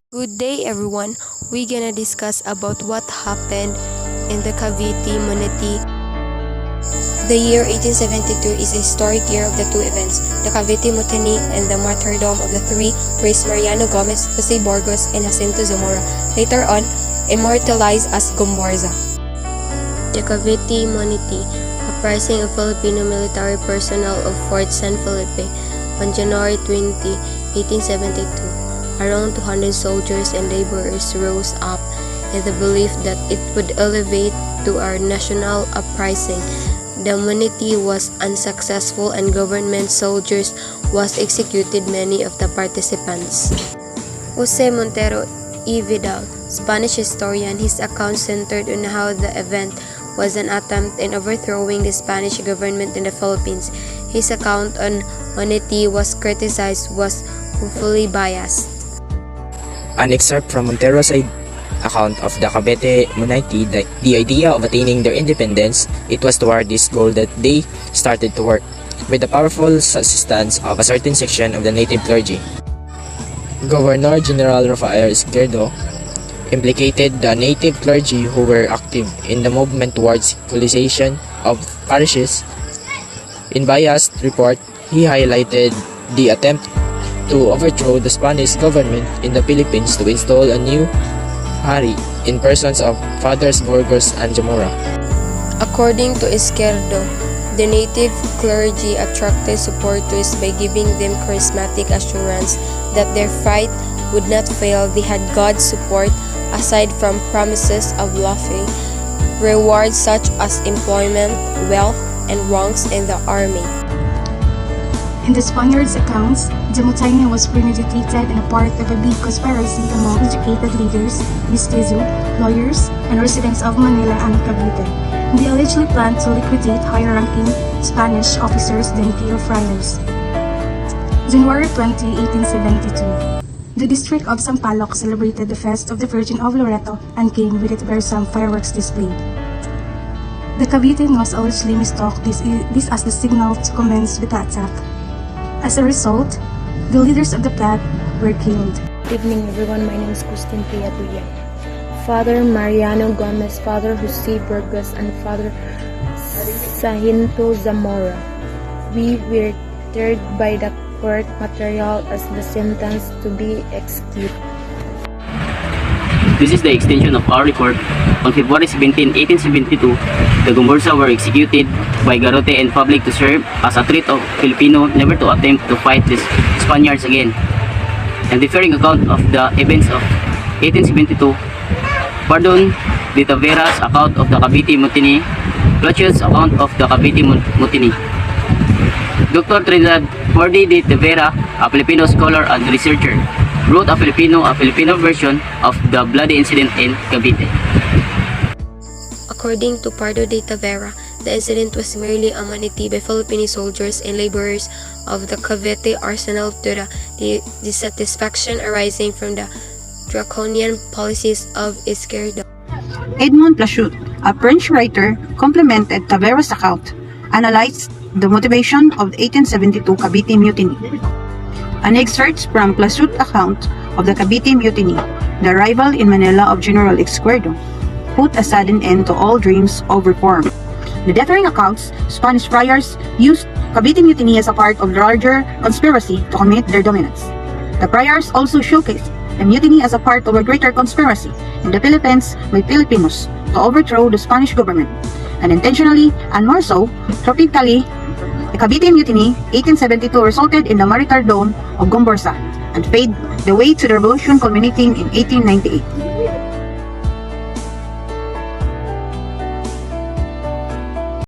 Good day everyone. We're gonna discuss about what happened in the Cavite Munity. The year 1872 is a historic year of the two events, the Cavite Mutiny and the martyrdom of the three priests Mariano Gomez, Jose Burgos, and Jacinto Zamora, later on immortalized as Gomborza. The Cavite Munity, uprising of Filipino military personnel of Fort San Felipe on January 20, 1872. Around 200 soldiers and laborers rose up in the belief that it would elevate to our national uprising. The Munity was unsuccessful and government soldiers was executed many of the participants. Jose Montero y Vidal, Spanish historian, his account centered on how the event was an attempt in overthrowing the Spanish government in the Philippines. His account on Munity was criticized was hopefully biased. An excerpt from Montero's account of the Cavite Munity, the idea of attaining their independence, it was toward this goal that they started to work, with the powerful assistance of a certain section of the native clergy. Governor General Rafael Izquierdo implicated the native clergy who were active in the movement towards equalization of parishes. In biased report, he highlighted the attempt to overthrow the Spanish government in the Philippines to install a new hari in persons of Fathers Burgos and Zamora. According to Izquierdo, the native clergy attracted supporters by giving them charismatic assurance that their fight would not fail. They had God's support aside from promises of laughing rewards such as employment, wealth, and ranks in the army. In the Spaniards' accounts, the mutiny was premeditated and a part of a big conspiracy among educated leaders, mestizo, lawyers, and residents of Manila and Cavite. They allegedly planned to liquidate higher-ranking Spanish officers than Pure Friars. January 20, 1872. The district of Sampaloc celebrated the Feast of the Virgin of Loreto and came with it were some fireworks displayed. The Caviteans allegedly mistook this as the signal to commence with the attack. As a result, the leaders of the plot were killed. Good evening everyone, my name is Christine Piatuya. Father Mariano Gomez, Father Jose Burgos, and Father Jacinto Zamora. We were tried by the court material as the sentence to be executed. This is the extension of our report. On February 17, 1872, the Gomborza were executed by Garrote and public to serve as a threat of Filipino never to attempt to fight the Spaniards again. And differing account of the events of 1872, pardon de Tavera's account of the Cavite Mutiny, Placius' account of the Cavite Mutiny. Dr. Trinidad Jordi de Tavera, a Filipino scholar and researcher, wrote a Filipino version of the bloody incident in Cavite. According to Pardo de Tavera, the incident was merely a manatee by Filipino soldiers and laborers of the Cavite arsenal to the dissatisfaction arising from the draconian policies of Izquierdo. Edmond Plachut, a French writer, complemented Tavera's account, analyzed the motivation of the 1872 Cavite Mutiny. An excerpt from Plachut's account of the Cavite Mutiny, the arrival in Manila of General Izquierdo, put a sudden end to all dreams of reform. The differing accounts, Spanish friars used Cavite Mutiny as a part of the larger conspiracy to commit their dominance. The friars also showcased the mutiny as a part of a greater conspiracy in the Philippines by Filipinos to overthrow the Spanish government, and intentionally and more so, tropically, the Cavite Mutiny 1872 resulted in the martyrdom of Gomborza and paved the way to the revolution culminating in 1898.